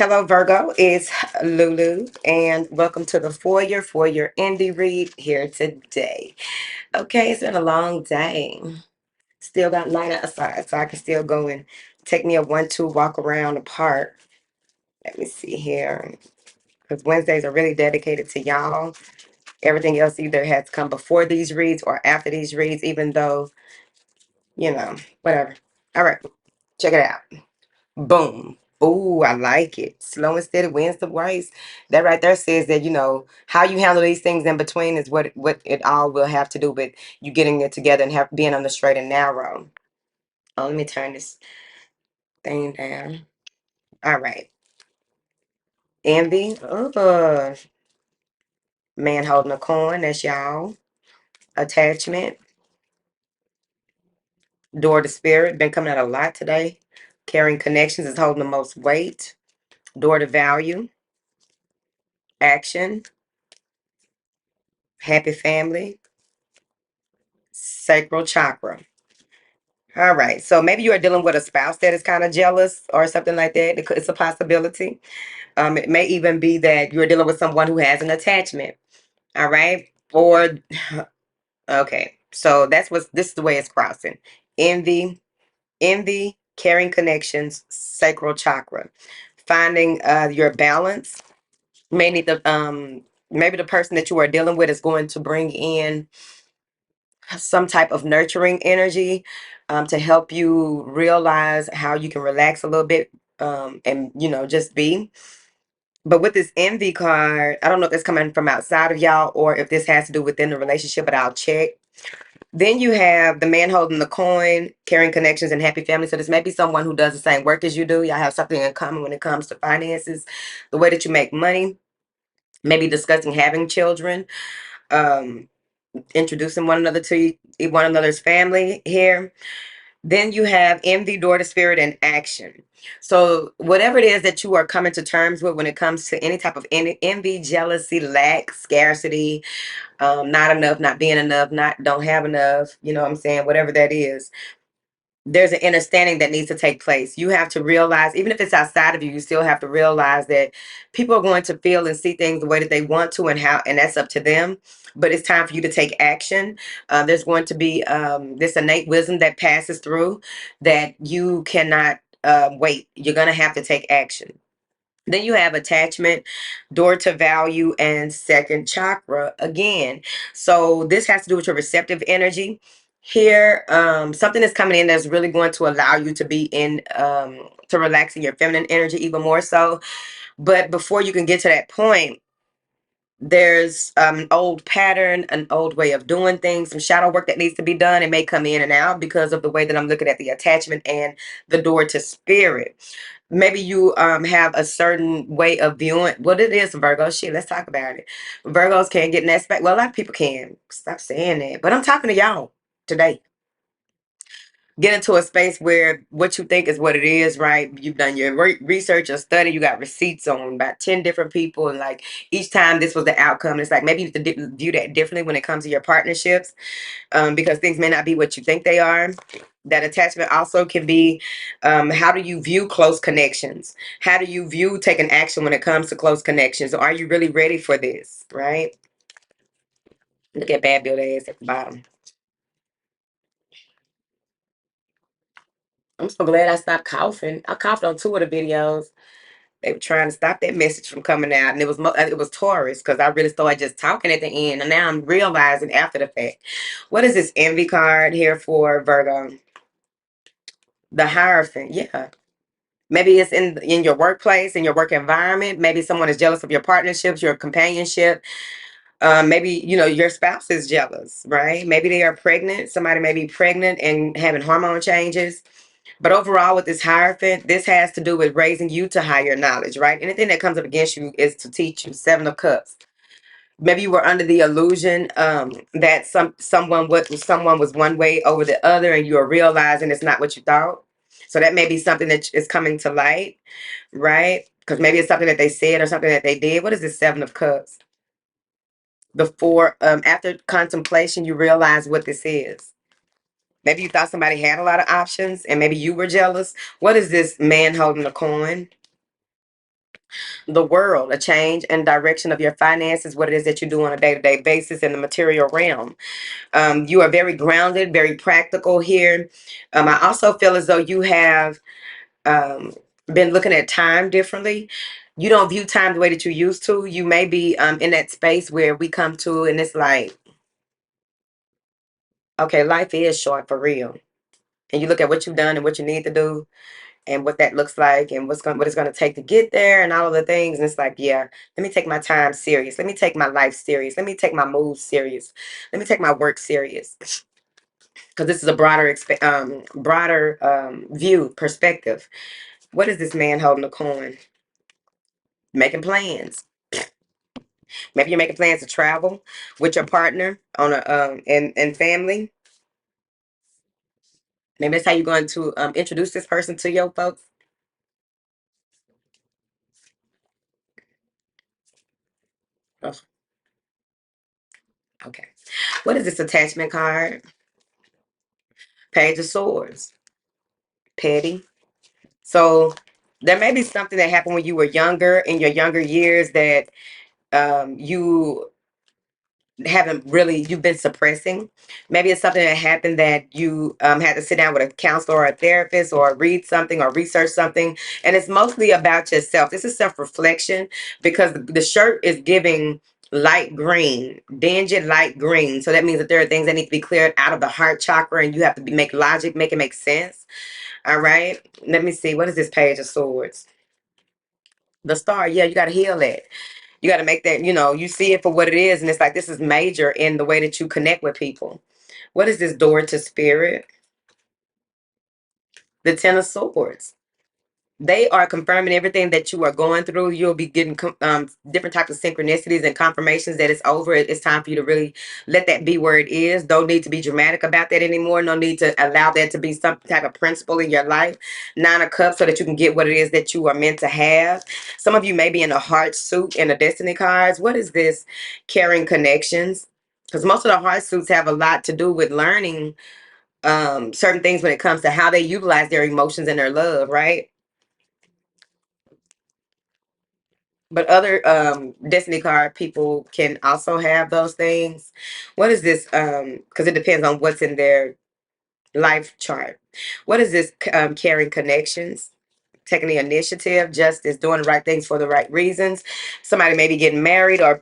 Hello, Virgo. It's Lulu, and welcome to the Foyer for your indie read here today. Okay, it's been a long day. Still got light outside, so I can still go and take me a 1-2 walk around the park. Let me see here, because Wednesdays are really dedicated to y'all. Everything else either has come before these reads or after these reads, even though, whatever. All right, check it out. Boom. Ooh, I like it. Slow and steady wins the race. That right there says that, how you handle these things in between is what it all will have to do with you getting it together and being on the straight and narrow. Oh, let me turn this thing down. All right. Envy. Man holding a coin. That's y'all. Attachment. Door to spirit. Been coming out a lot today. Carrying connections is holding the most weight. Door to value. Action. Happy family. Sacral chakra. All right. So maybe you are dealing with a spouse that is kind of jealous or something like that. It's a possibility. It may even be that you're dealing with someone who has an attachment. All right. Or, okay. So this is the way it's crossing. Envy, carrying connections, sacral chakra. Finding your balance. May need maybe the person that you are dealing with is going to bring in some type of nurturing energy to help you realize how you can relax a little bit and just be. But with this envy card, I don't know if it's coming from outside of y'all or if this has to do within the relationship, but I'll check. Then you have the man holding the coin, carrying connections and happy family. So this may be someone who does the same work as you do. Y'all have something in common when it comes to finances, the way that you make money, maybe discussing having children. Um, Introducing one another to one another's family here. Then you have envy, door to spirit, and action. So whatever it is that you are coming to terms with when it comes to any type of envy, jealousy, lack, scarcity, not enough, not being enough, not don't have enough, you know what I'm saying? Whatever that is, there's an understanding that needs to take place. You have to realize, even if it's outside of you, you still have to realize that people are going to feel and see things the way that they want to, and that's up to them. But it's time for you to take action. There's going to be this innate wisdom that passes through that you cannot wait. You're going to have to take action. Then you have attachment, door to value, and second chakra again. So this has to do with your receptive energy. Here, something is coming in that's really going to allow you to be in to relax in your feminine energy even more so. But before you can get to that point, there's an old pattern, an old way of doing things, some shadow work that needs to be done. It may come in and out because of the way that I'm looking at the attachment and the door to spirit. Maybe you have a certain way of viewing what it is, Virgo. Shit, let's talk about it. Virgos can't get in that space. Well, a lot of people can. Stop saying that. But I'm talking to y'all today. Get into a space where what you think is what it is, right? You've done your research or study. You got receipts on about 10 different people. And like each time this was the outcome. It's like maybe you have to view that differently when it comes to your partnerships because things may not be what you think they are. That attachment also can be how do you view close connections? How do you view taking action when it comes to close connections? Are you really ready for this, right? Look at bad build ass at the bottom. I'm so glad I stopped coughing. I coughed on 2 of the videos. They were trying to stop that message from coming out, and it was Taurus because I really started just talking at the end, and now I'm realizing after the fact. What is this envy card here for, Virgo? The Hierophant, yeah. Maybe it's in your workplace, in your work environment. Maybe someone is jealous of your partnerships, your companionship. Maybe your spouse is jealous, right? Maybe they are pregnant. Somebody may be pregnant and having hormone changes. But overall, with this Hierophant, this has to do with raising you to higher knowledge, right? Anything that comes up against you is to teach you. 7 of Cups. Maybe you were under the illusion that someone was one way over the other, and you are realizing it's not what you thought. So that may be something that is coming to light, right? Because maybe it's something that they said or something that they did. What is this 7 of Cups? Before, after contemplation, you realize what this is. Maybe you thought somebody had a lot of options, and maybe you were jealous. What is this man holding a coin? The world, a change and direction of your finances, what it is that you do on a day-to-day basis in the material realm. You are very grounded, very practical here. I also feel as though you have um, been looking at time differently. You don't view time the way that you used to. You may be in that space where we come to, and it's like, okay, life is short for real. And you look at what you've done and what you need to do, and what that looks like, and what it's gonna take to get there, and all of the things. And it's like, yeah, let me take my time serious. Let me take my life serious. Let me take my moves serious. Let me take my work serious. Because this is a broader view perspective. What is this man holding a coin? Making plans. Maybe you're making plans to travel with your partner on a and family. Maybe that's how you're going to introduce this person to your folks. Oh, okay. What is this attachment card? Page of Swords. Petty. So there may be something that happened when you were younger, in your younger years, that you haven't really, you've been suppressing. Maybe it's something that happened that you had to sit down with a counselor or a therapist, or read something or research something, and it's mostly about yourself. This is self-reflection, because the shirt is giving light green, dingy light green. So that means that there are things that need to be cleared out of the heart chakra, and you have to make logic, make it make sense. All right, let me see, what is this Page of Swords? The Star. Yeah, you got to heal that. You got to make that, you see it for what it is. And it's like, this is major in the way that you connect with people. What is this Door to Spirit? The Ten of Swords. They are confirming everything that you are going through. You'll be getting different types of synchronicities and confirmations that it's over. It's time for you to really let that be where it is. Don't need to be dramatic about that anymore. No need to allow that to be some type of principle in your life. Nine of Cups, so that you can get what it is that you are meant to have. Some of you may be in a heart suit in the Destiny cards. What is this? Caring connections. Because most of the heart suits have a lot to do with learning certain things when it comes to how they utilize their emotions and their love, right? But other Destiny card people can also have those things. What is this? Because it depends on what's in their life chart. What is this? Caring connections, taking the initiative, justice, doing the right things for the right reasons. Somebody may be getting married, or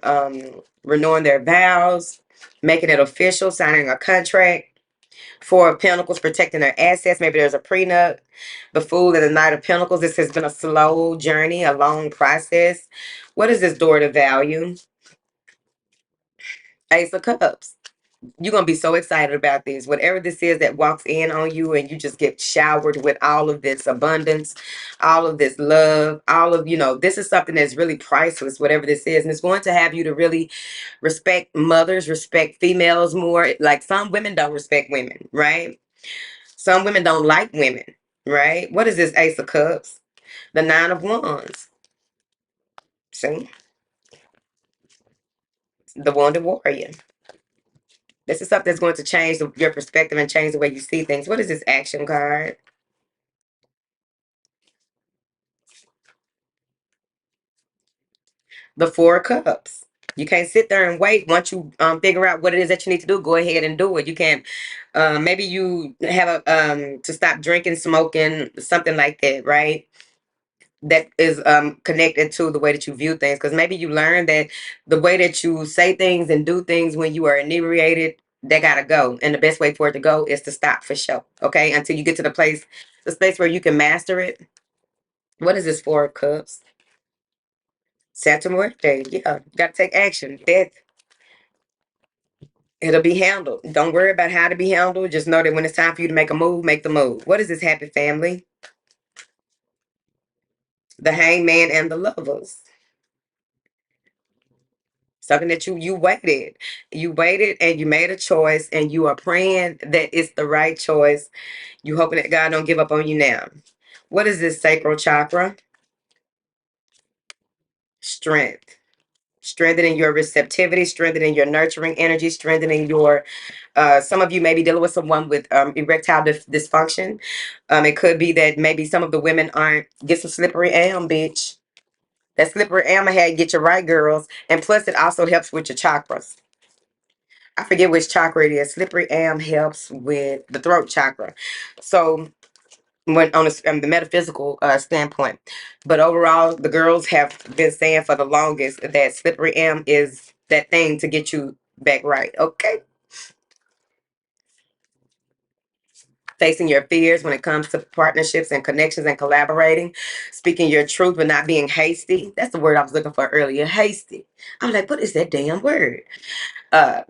renewing their vows, making it official, signing a contract. Four of Pentacles, protecting their assets. Maybe there's a prenup. The Fool and the Knight of Pentacles. This has been a slow journey, a long process. What is this Door to Value? Ace of Cups. You're going to be so excited about this. Whatever this is that walks in on you, and you just get showered with all of this abundance, all of this love, all of, this is something that's really priceless, whatever this is. And it's going to have you to really respect mothers, respect females more. Like, some women don't respect women, right? Some women don't like women, right? What is this Ace of Cups? The Nine of Wands. See? The Wounded Warrior. This is something that's going to change your perspective and change the way you see things. What is this Action card? The Four of Cups. You can't sit there and wait. Once you figure out what it is that you need to do, go ahead and do it. You can't. Maybe you have to stop drinking, smoking, something like that, right? That is connected to the way that you view things, because maybe you learn that the way that you say things and do things when you are inebriated, they gotta go, and the best way for it to go is to stop, for sure. Okay, until you get to the space where you can master it. What is this Four of Cups? Santa Muerte. Yeah, you gotta take action. Death. It'll be handled. Don't worry about how to be handled. Just know that when it's time for you to make a move, make the move. What is this Happy Family? The Hangman and the Lovers. Something that you waited and you made a choice, and you are praying that it's the right choice. You hoping that God don't give up on you now. What is this Sacral Chakra? Strength. Strengthening your receptivity, strengthening your nurturing energy, strengthening your some of you may be dealing with someone with erectile dysfunction. It could be that maybe some of the women aren't, get some slippery elm, bitch. That slippery hammer head get you right, girls. And plus, it also helps with your chakras. I forget which chakra it is. Slippery am helps with the throat chakra. So when on the metaphysical standpoint, but overall, the girls have been saying for the longest that slippery am is that thing to get you back right. Okay. Facing your fears when it comes to partnerships and connections and collaborating, speaking your truth but not being hasty. That's the word I was looking for earlier. Hasty. I'm like, what is that damn word? uh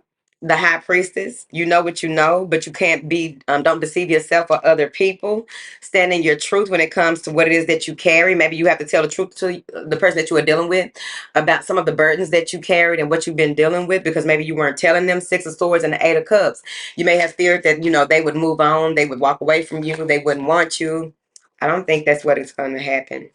the high priestess, you know what you know, but you can't be don't deceive yourself or other people. Stand in your truth when it comes to what it is that you carry. Maybe you have to tell the truth to the person that you are dealing with about some of the burdens that you carried and what you've been dealing with, because maybe you weren't telling them. Six of Swords and the Eight of Cups, you may have feared that, they would move on, they would walk away from you, they wouldn't want you. I don't think that's what is going to happen.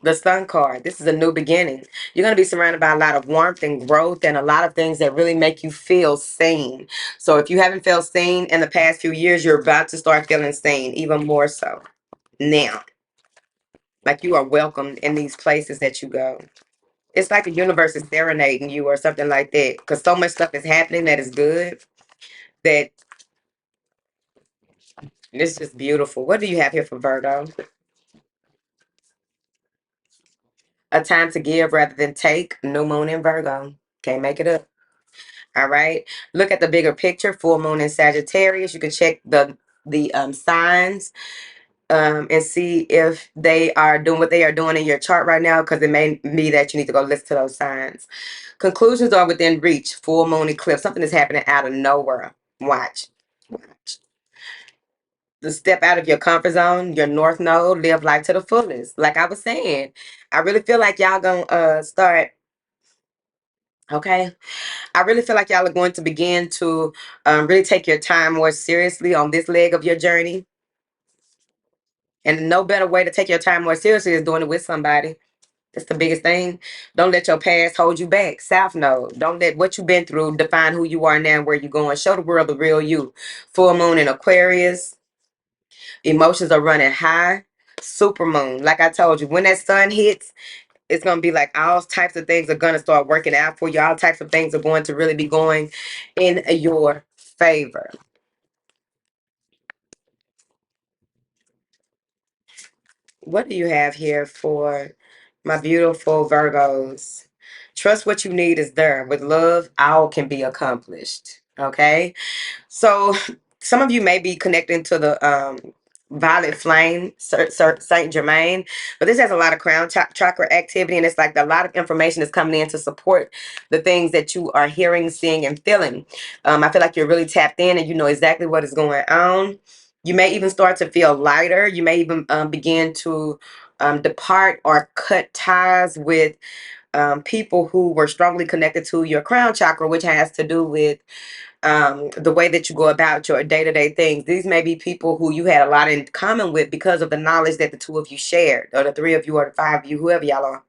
The Sun card. This is a new beginning. You're going to be surrounded by a lot of warmth and growth and a lot of things that really make you feel seen. So if you haven't felt seen in the past few years, you're about to start feeling seen even more so now. Like you are welcomed in these places that you go. It's like the universe is serenading you or something like that, because so much stuff is happening that is good that it's just beautiful. What do you have here for Virgo? A time to give rather than take. New moon in Virgo. Can't make it up. All right. Look at the bigger picture. Full moon in Sagittarius. You can check the signs and see if they are doing what they are doing in your chart right now, because it may be that you need to go listen to those signs. Conclusions are within reach. Full moon eclipse. Something is happening out of nowhere. Watch. Watch. To step out of your comfort zone, your north node, live life to the fullest. Like I was saying, I really feel like y'all gonna start. Okay. I really feel like y'all are going to begin to really take your time more seriously on this leg of your journey. And no better way to take your time more seriously is doing it with somebody. That's the biggest thing. Don't let your past hold you back. South Node. Don't let what you've been through define who you are now and where you're going. Show the world the real you. Full moon in Aquarius. Emotions are running high. Super moon. Like I told you, when that sun hits, it's going to be like all types of things are going to start working out for you. All types of things are going to really be going in your favor. What do you have here for my beautiful Virgos? Trust what you need is there. With love, all can be accomplished. Okay? So some of you may be connecting to the violet flame, Saint Germain, but this has a lot of crown chakra activity, and it's like a lot of information is coming in to support the things that you are hearing, seeing, and feeling. I feel like you're really tapped in and you know exactly what is going on. You may even start to feel lighter. You may even begin to depart or cut ties with people who were strongly connected to your crown chakra, which has to do with the way that you go about your day-to-day things. These may be people who you had a lot in common with because of the knowledge that the two of you shared, or the three of you, or the five of you, whoever y'all are.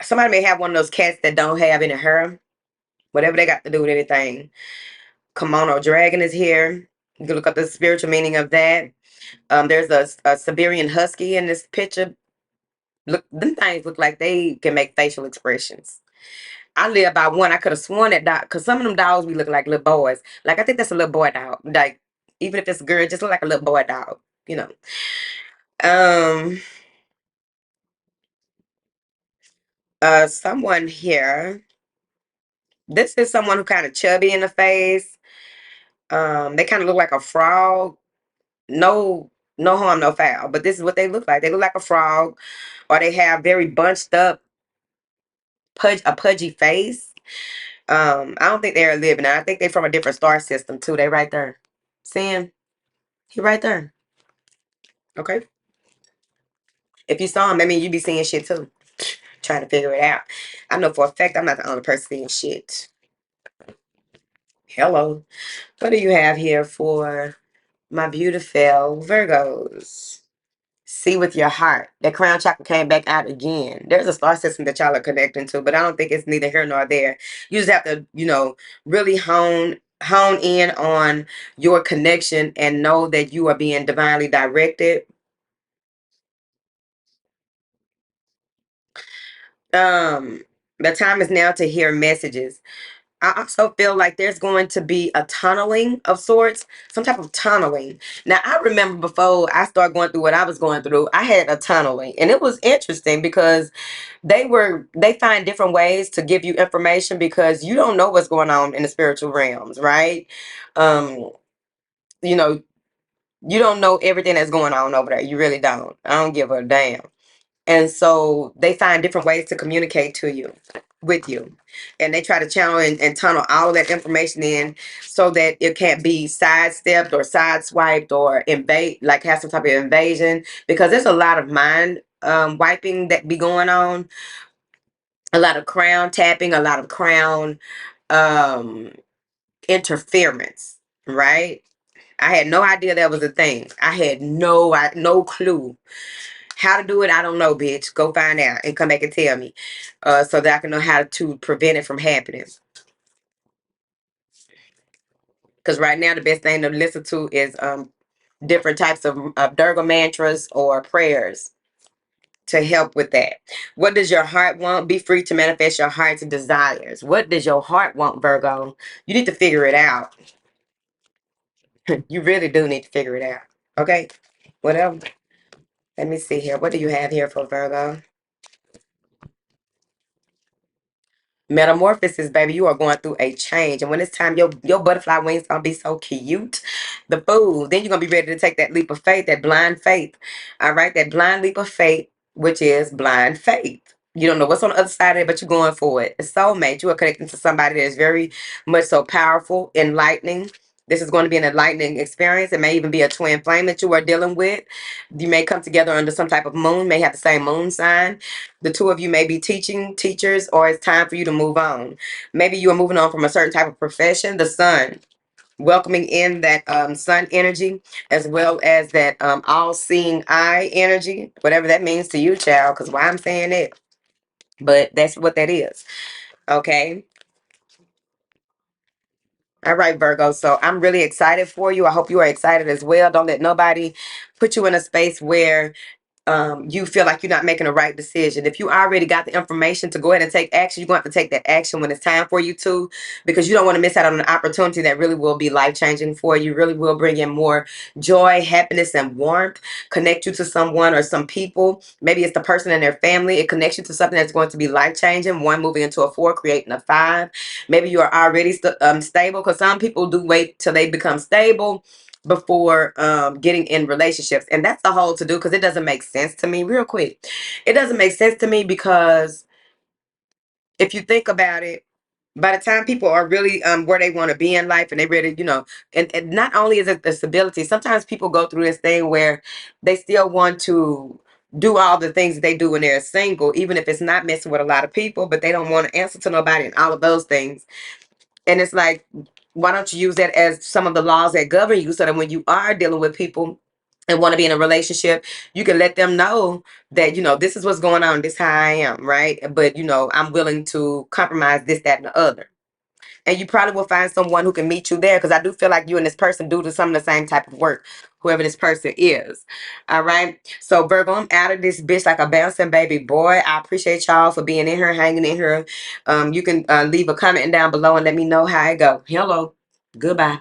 Somebody may have one of those cats that don't have any hair, whatever they got to do with anything. Kimono dragon is here. You can look up the spiritual meaning of that. There's a Siberian husky in this picture. Look, them things look like they can make facial expressions. I live by one. I could have sworn that dog, because some of them dogs we look like little boys. Like I think that's a little boy dog. Like even if it's a girl, it just look like a little boy dog. You know. Um. Someone here. This is someone who kind of chubby in the face. They kind of look like a frog. No, no harm, no foul. But this is what they look like. They look like a frog, or they have very bunched up, a pudgy face. I don't think they're living. I think they're from a different star system too. They right there. Seeing? He right there. Okay. If you saw him, I mean, you be seeing shit too. Trying to figure it out. I know for a fact I'm not the only person seeing shit. Hello. What do you have here for my beautiful Virgos? See with your heart. That crown chakra came back out again. There's a star system that y'all are connecting to, but I don't think it's neither here nor there. You just have to, really hone hone in on your connection and know that you are being divinely directed. Um, the time is now to hear messages. I also feel like there's going to be a tunneling of sorts, some type of tunneling. Now, I remember before I started going through what I was going through, I had a tunneling, and it was interesting because they find different ways to give you information because you don't know what's going on in the spiritual realms, right? Um, you know, you don't know everything that's going on over there. You really don't. I don't give a damn. And so they find different ways to communicate to you, with you. And they try to channel and tunnel all of that information in so that it can't be sidestepped or sideswiped or invade, like have some type of invasion. Because there's a lot of mind wiping that be going on, a lot of crown tapping, a lot of crown um, interference, right? I had no idea that was a thing. I had no clue. How to do it, I don't know, bitch. Go find out and come back and tell me, so that I can know how to prevent it from happening. Because right now, the best thing to listen to is different types of Durga mantras or prayers to help with that. What does your heart want? Be free to manifest your heart's desires. What does your heart want, Virgo? You need to figure it out. You really do need to figure it out. Okay? Whatever. Let me see here. What do you have here for Virgo? Metamorphosis, baby, you are going through a change. And when it's time, your butterfly wings gonna be so cute. The fool. Then you're gonna be ready to take that leap of faith, that blind faith. All right, that blind leap of faith, which is blind faith. You don't know what's on the other side of it, but you're going for it. A soulmate. You are connecting to somebody that is very much so powerful, enlightening. This is going to be an enlightening experience. It may even be a twin flame that you are dealing with. You may come together under some type of moon, may have the same moon sign. The two of you may be teachers, or it's time for you to move on. Maybe you are moving on from a certain type of profession. The sun, welcoming in that sun energy, as well as that all-seeing eye energy, whatever that means to you, child, because why I'm saying it. But that's what that is. Okay. All right, Virgo. So I'm really excited for you. I hope you are excited as well. Don't let nobody put you in a space where you feel like you're not making the right decision. If you already got the information to go ahead and take action, you're going to have to take that action when it's time for you to, because you don't want to miss out on an opportunity that really will be life-changing for you, really will bring in more joy, happiness, and warmth, connect you to someone or some people. Maybe it's the person and their family. It connects you to something that's going to be life-changing, one moving into a 4, creating a 5. Maybe you are already stable, because some people do wait till they become stable before getting in relationships, and that's the whole to do, because it doesn't make sense to me. Real quick, it doesn't make sense to me, because if you think about it, by the time people are really where they want to be in life, and they really, and not only is it the stability, sometimes people go through this thing where they still want to do all the things that they do when they're single, even if it's not messing with a lot of people, but they don't want to answer to nobody and all of those things. And it's like, why don't you use that as some of the laws that govern you, so that when you are dealing with people and want to be in a relationship, you can let them know that, this is what's going on, this is how I am, right? But, I'm willing to compromise this, that, and the other. And you probably will find someone who can meet you there, because I do feel like you and this person do some of the same type of work, whoever this person is. All right. So Virgo, I'm out of this bitch like a bouncing baby boy. I appreciate y'all for being in here, hanging in here. You can leave a comment down below and let me know how it go. Hello. Goodbye.